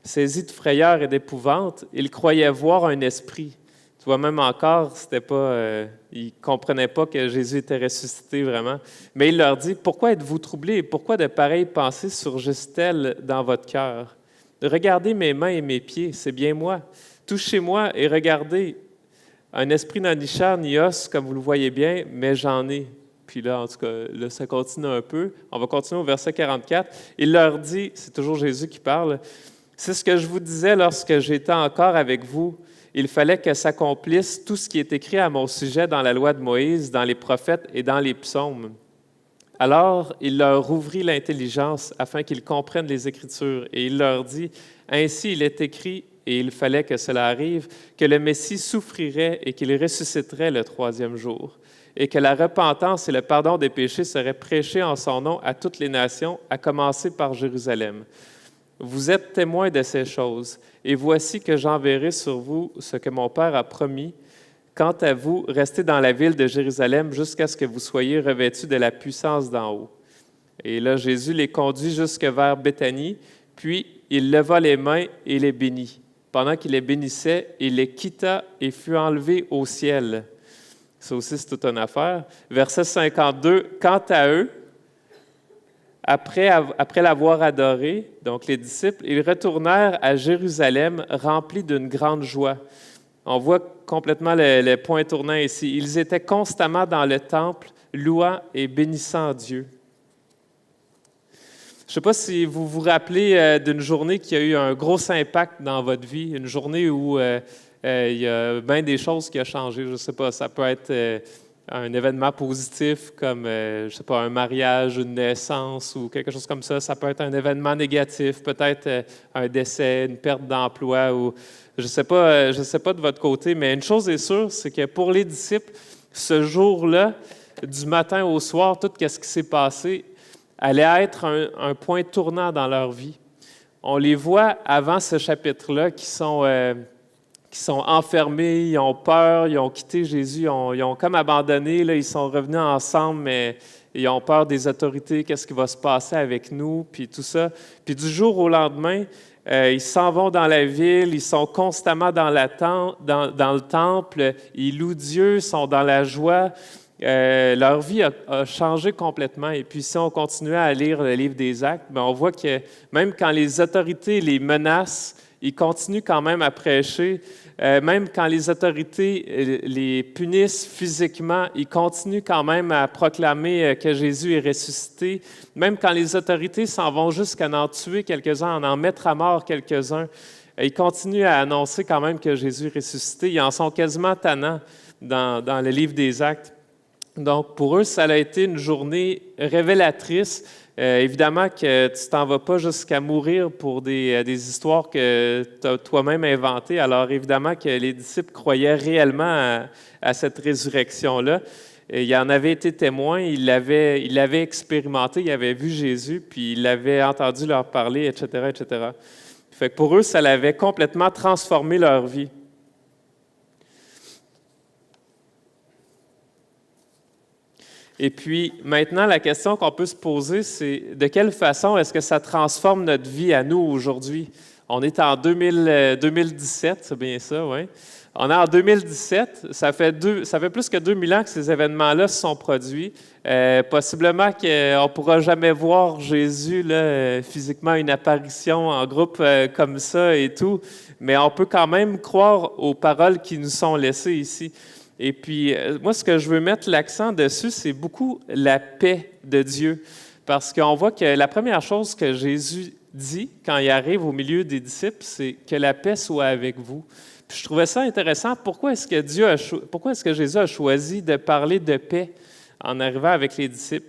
Speaker 2: Saisis de frayeur et d'épouvante, ils croyaient voir un esprit. Tu vois, même encore, c'était pas, ils ne comprenaient pas que Jésus était ressuscité vraiment. Mais il leur dit, « Pourquoi êtes-vous troublés et pourquoi de pareilles pensées surgissent-elles dans votre cœur? Regardez mes mains et mes pieds, c'est bien moi. Touchez-moi et regardez. Un esprit n'a ni chair ni os, comme vous le voyez bien, mais j'en ai. » Puis là, en tout cas, là, ça continue un peu. On va continuer au verset 44. Il leur dit, c'est toujours Jésus qui parle, « C'est ce que je vous disais lorsque j'étais encore avec vous. Il fallait que s'accomplisse tout ce qui est écrit à mon sujet dans la loi de Moïse, dans les prophètes et dans les psaumes. » Alors, il leur ouvrit l'intelligence afin qu'ils comprennent les Écritures. Et il leur dit, « Ainsi il est écrit, et il fallait que cela arrive, que le Messie souffrirait et qu'il ressusciterait le troisième jour, et que la repentance et le pardon des péchés seraient prêchés en son nom à toutes les nations, à commencer par Jérusalem. » Vous êtes témoins de ces choses, et voici que j'enverrai sur vous ce que mon Père a promis. Quant à vous, restez dans la ville de Jérusalem jusqu'à ce que vous soyez revêtus de la puissance d'en haut. » Et là, Jésus les conduit jusque vers Béthanie, puis il leva les mains et les bénit. Pendant qu'il les bénissait, il les quitta et fut enlevé au ciel. Ça aussi, c'est toute une affaire. Verset 52, « Quant à eux, après l'avoir adoré, donc les disciples, ils retournèrent à Jérusalem remplis d'une grande joie. » On voit complètement le point tournant ici. Ils étaient constamment dans le temple, louant et bénissant Dieu. Je ne sais pas si vous vous rappelez d'une journée qui a eu un gros impact dans votre vie, une journée où il y a bien des choses qui ont changé. Je ne sais pas, ça peut être un événement positif comme, je sais pas, un mariage, une naissance ou quelque chose comme ça. Ça peut être un événement négatif, peut-être un décès, une perte d'emploi ou je sais pas de votre côté, mais une chose est sûre, c'est que pour les disciples, ce jour-là, du matin au soir, tout ce qui s'est passé allait être un point tournant dans leur vie. On les voit avant ce chapitre-là qui sont enfermés, ils ont peur, ils ont quitté Jésus, ils ont comme abandonné, là, ils sont revenus ensemble, mais ils ont peur des autorités, qu'est-ce qui va se passer avec nous, puis tout ça. Puis du jour au lendemain, ils s'en vont dans la ville, ils sont constamment dans le temple, ils louent Dieu, sont dans la joie. Leur vie a changé complètement. Et puis, si on continuait à lire le livre des Actes, bien, on voit que même quand les autorités les menacent, ils continuent quand même à prêcher. Même quand les autorités les punissent physiquement, ils continuent quand même à proclamer que Jésus est ressuscité. Même quand les autorités s'en vont jusqu'à en tuer quelques-uns, en mettre à mort quelques-uns, ils continuent à annoncer quand même que Jésus est ressuscité. Ils en sont quasiment tannants dans le livre des Actes. Donc, pour eux, ça a été une journée révélatrice. Évidemment que tu t'en vas pas jusqu'à mourir pour des histoires que tu as toi-même inventées. Alors, évidemment que les disciples croyaient réellement à cette résurrection-là. Et ils en avaient été témoins, ils l'avaient expérimenté, ils avaient vu Jésus, puis ils l'avaient entendu leur parler, etc., etc. Fait que pour eux, ça avait complètement transformé leur vie. Et puis, maintenant, la question qu'on peut se poser, c'est de quelle façon est-ce que ça transforme notre vie à nous aujourd'hui? On est en 2017, c'est bien ça, oui. On est en 2017, ça fait plus que 2000 ans que ces événements-là se sont produits. Possiblement qu'on ne pourra jamais voir Jésus là, physiquement, une apparition en groupe comme ça et tout, mais on peut quand même croire aux paroles qui nous sont laissées ici. Et puis, moi, ce que je veux mettre l'accent dessus, c'est beaucoup la paix de Dieu. Parce qu'on voit que la première chose que Jésus dit quand il arrive au milieu des disciples, c'est que la paix soit avec vous. Puis je trouvais ça intéressant. Pourquoi est-ce que Jésus a choisi de parler de paix en arrivant avec les disciples?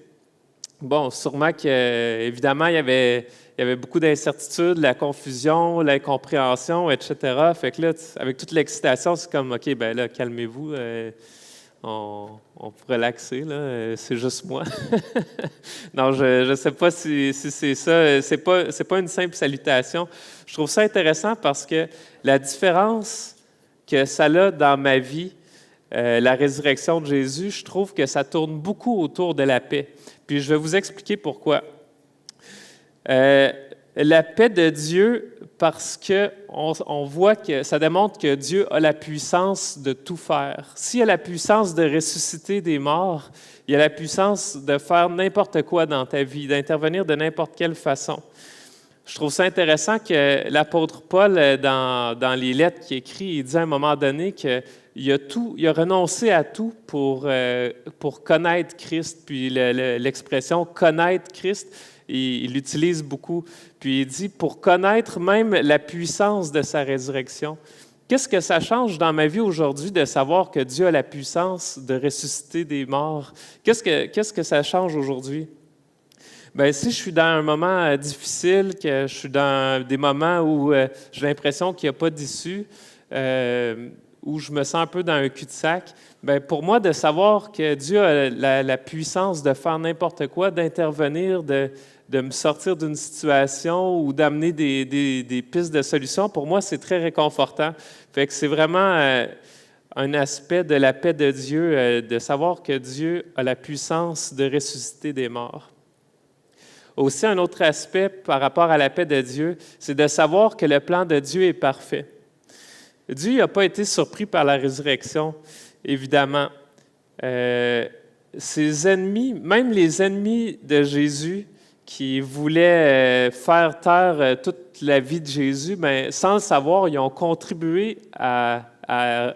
Speaker 2: Bon, sûrement qu'évidemment, il y avait beaucoup d'incertitudes, la confusion, l'incompréhension, etc. Fait que là, avec toute l'excitation, c'est comme, OK, ben là, calmez-vous, on peut relaxer, là, c'est juste moi. Non, je ne sais pas si c'est ça. C'est pas une simple salutation. Je trouve ça intéressant parce que la différence que ça a dans ma vie, la résurrection de Jésus, je trouve que ça tourne beaucoup autour de la paix. Puis je vais vous expliquer pourquoi. La paix de Dieu, parce qu'on voit que ça démontre que Dieu a la puissance de tout faire. S'il a la puissance de ressusciter des morts, il a la puissance de faire n'importe quoi dans ta vie, d'intervenir de n'importe quelle façon. Je trouve ça intéressant que l'apôtre Paul, dans les lettres qu'il écrit, il dit à un moment donné qu'il a renoncé à tout pour connaître Christ. Puis l'expression « connaître Christ », il l'utilise beaucoup. Puis il dit « pour connaître même la puissance de sa résurrection ». Qu'est-ce que ça change dans ma vie aujourd'hui de savoir que Dieu a la puissance de ressusciter des morts? Qu'est-ce que ça change aujourd'hui? Bien, si je suis dans un moment difficile, que je suis dans des moments où j'ai l'impression qu'il n'y a pas d'issue, où je me sens un peu dans un cul-de-sac, bien, pour moi, de savoir que Dieu a la puissance de faire n'importe quoi, d'intervenir, de me sortir d'une situation ou d'amener des pistes de solutions, pour moi, c'est très réconfortant. Fait que c'est vraiment un aspect de la paix de Dieu, de savoir que Dieu a la puissance de ressusciter des morts. Aussi, un autre aspect par rapport à la paix de Dieu, c'est de savoir que le plan de Dieu est parfait. Dieu n'a pas été surpris par la résurrection, évidemment. Ses ennemis, même les ennemis de Jésus, qui voulaient faire taire toute la vie de Jésus, bien, sans le savoir, ils ont contribué à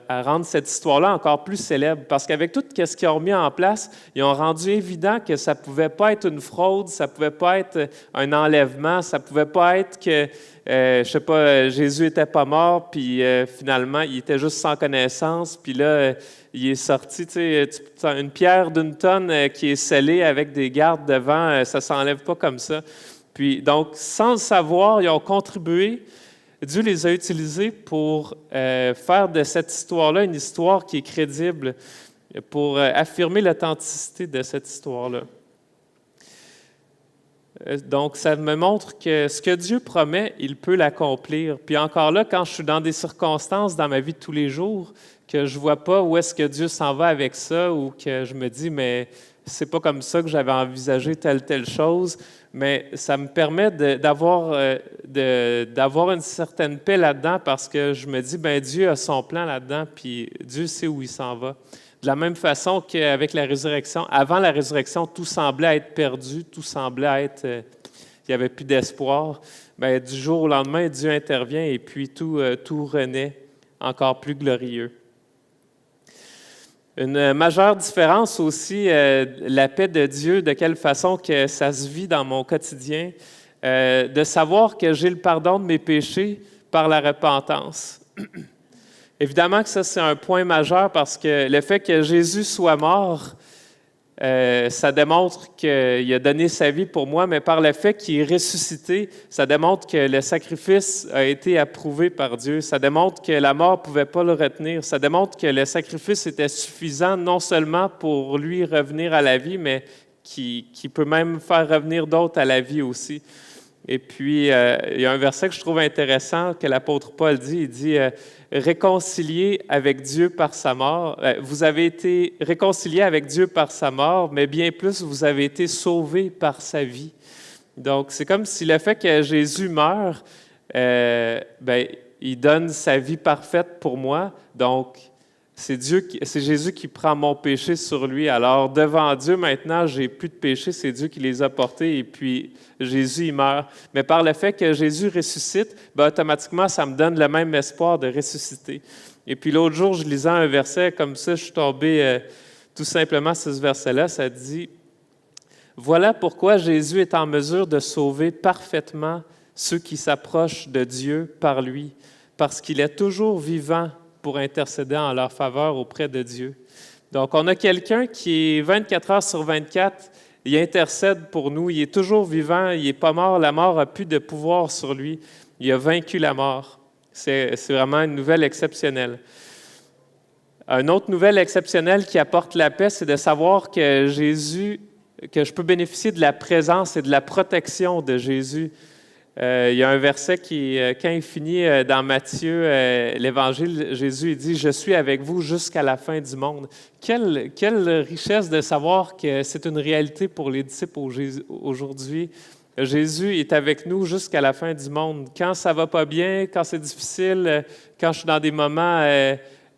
Speaker 2: rendre cette histoire-là encore plus célèbre. Parce qu'avec tout ce qu'ils ont mis en place, ils ont rendu évident que ça ne pouvait pas être une fraude, ça ne pouvait pas être un enlèvement, ça ne pouvait pas être que, je ne sais pas, Jésus n'était pas mort, puis finalement, il était juste sans connaissance, puis là, il est sorti, tu sais, une pierre d'une tonne qui est scellée avec des gardes devant, ça ne s'enlève pas comme ça. Puis, donc, sans le savoir, ils ont contribué. Dieu les a utilisés pour faire de cette histoire-là une histoire qui est crédible, pour affirmer l'authenticité de cette histoire-là. Donc, ça me montre que ce que Dieu promet, il peut l'accomplir. Puis encore là, quand je suis dans des circonstances dans ma vie de tous les jours, que je ne vois pas où est-ce que Dieu s'en va avec ça, ou que je me dis, mais c'est pas comme ça que j'avais envisagé telle chose, mais ça me permet d'avoir une certaine paix là-dedans parce que je me dis, bien, Dieu a son plan là-dedans, puis Dieu sait où il s'en va. De la même façon qu'avec la résurrection, avant la résurrection, tout semblait être perdu, tout semblait être, il n'y avait plus d'espoir. Bien, du jour au lendemain, Dieu intervient et puis tout renaît encore plus glorieux. Une majeure différence aussi, la paix de Dieu, de quelle façon que ça se vit dans mon quotidien, de savoir que j'ai le pardon de mes péchés par la repentance. Évidemment que ça, c'est un point majeur parce que le fait que Jésus soit mort, ça démontre qu'il a donné sa vie pour moi, mais par le fait qu'il est ressuscité, ça démontre que le sacrifice a été approuvé par Dieu. Ça démontre que la mort ne pouvait pas le retenir. Ça démontre que le sacrifice était suffisant non seulement pour lui revenir à la vie, mais qui peut même faire revenir d'autres à la vie aussi. Et puis, il y a un verset que je trouve intéressant que l'apôtre Paul dit. Il dit « Réconciliés avec Dieu par sa mort. Vous avez été réconciliés avec Dieu par sa mort, mais bien plus, vous avez été sauvés par sa vie. » Donc, c'est comme si le fait que Jésus meure, il donne sa vie parfaite pour moi. Donc, c'est Jésus qui prend mon péché sur lui. Alors, devant Dieu, maintenant, j'ai plus de péché, c'est Dieu qui les a portés, et puis Jésus, il meurt. Mais par le fait que Jésus ressuscite, automatiquement, ça me donne le même espoir de ressusciter. Et puis l'autre jour, je lisais un verset comme ça, je suis tombé tout simplement sur ce verset-là, ça dit « Voilà pourquoi Jésus est en mesure de sauver parfaitement ceux qui s'approchent de Dieu par lui, parce qu'il est toujours vivant pour intercéder en leur faveur auprès de Dieu. » Donc, on a quelqu'un qui est 24 heures sur 24, il intercède pour nous, il est toujours vivant, il n'est pas mort, la mort n'a plus de pouvoir sur lui, il a vaincu la mort. C'est vraiment une nouvelle exceptionnelle. Une autre nouvelle exceptionnelle qui apporte la paix, c'est de savoir que je peux bénéficier de la présence et de la protection de Jésus. Il y a un verset qui, quand il finit dans Matthieu, l'Évangile, Jésus il dit « Je suis avec vous jusqu'à la fin du monde ». Quelle richesse de savoir que c'est une réalité pour les disciples aujourd'hui. Jésus est avec nous jusqu'à la fin du monde. Quand ça ne va pas bien, quand c'est difficile, quand je suis dans des moments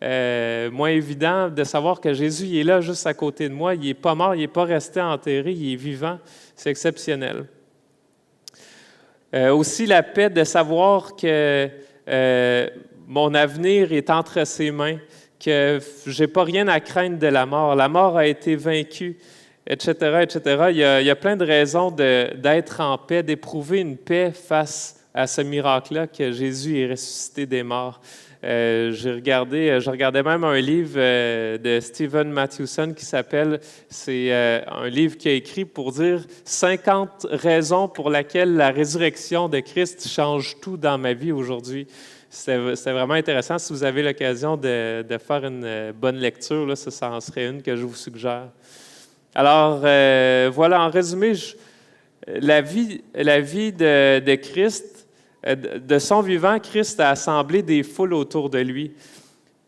Speaker 2: moins évidents, de savoir que Jésus il est là juste à côté de moi, il n'est pas mort, il n'est pas resté enterré, il est vivant, c'est exceptionnel. Aussi la paix de savoir que mon avenir est entre ses mains, que je n'ai pas rien à craindre de la mort. La mort a été vaincue, etc., etc. Il y a plein de raisons d'être en paix, d'éprouver une paix face à ce miracle-là que Jésus est ressuscité des morts. Je regardais même un livre de Stephen Mathewson qui s'appelle, c'est un livre qu'il a écrit pour dire 50 raisons pour lesquelles la résurrection de Christ change tout dans ma vie aujourd'hui. C'était vraiment intéressant. Si vous avez l'occasion de faire une bonne lecture, là, ça en serait une que je vous suggère. Alors, voilà, en résumé, la vie de Christ, de son vivant, Christ a assemblé des foules autour de lui.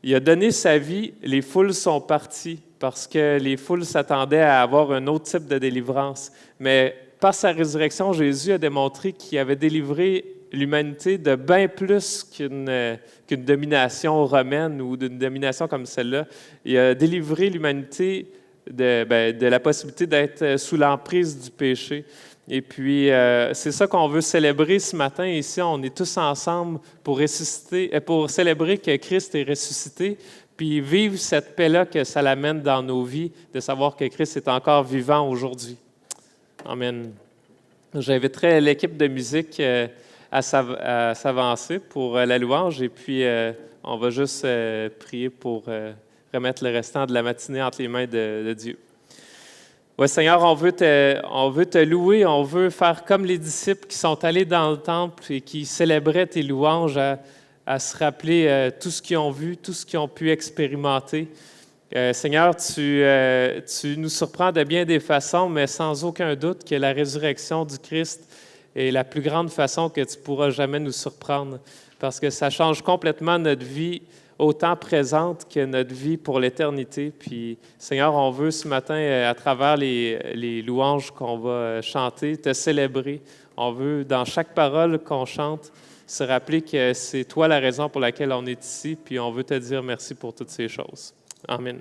Speaker 2: Il a donné sa vie, les foules sont parties parce que les foules s'attendaient à avoir un autre type de délivrance. Mais par sa résurrection, Jésus a démontré qu'il avait délivré l'humanité de bien plus qu'une domination romaine ou d'une domination comme celle-là. Il a délivré l'humanité de la possibilité d'être sous l'emprise du péché. Et puis, c'est ça qu'on veut célébrer ce matin. Ici, on est tous ensemble pour célébrer que Christ est ressuscité, puis vivre cette paix-là que ça l'amène dans nos vies, de savoir que Christ est encore vivant aujourd'hui. Amen. J'inviterai l'équipe de musique à s'avancer pour la louange, et puis on va juste prier pour remettre le restant de la matinée entre les mains de Dieu. Oui, Seigneur, on veut te louer, on veut faire comme les disciples qui sont allés dans le temple et qui célébraient tes louanges, à se rappeler tout ce qu'ils ont vu, tout ce qu'ils ont pu expérimenter. Seigneur, tu nous surprends de bien des façons, mais sans aucun doute que la résurrection du Christ est la plus grande façon que tu pourras jamais nous surprendre, parce que ça change complètement notre vie, autant présente que notre vie pour l'éternité. Puis, Seigneur, on veut ce matin, à travers les louanges qu'on va chanter, te célébrer. On veut, dans chaque parole qu'on chante, se rappeler que c'est toi la raison pour laquelle on est ici, puis on veut te dire merci pour toutes ces choses. Amen.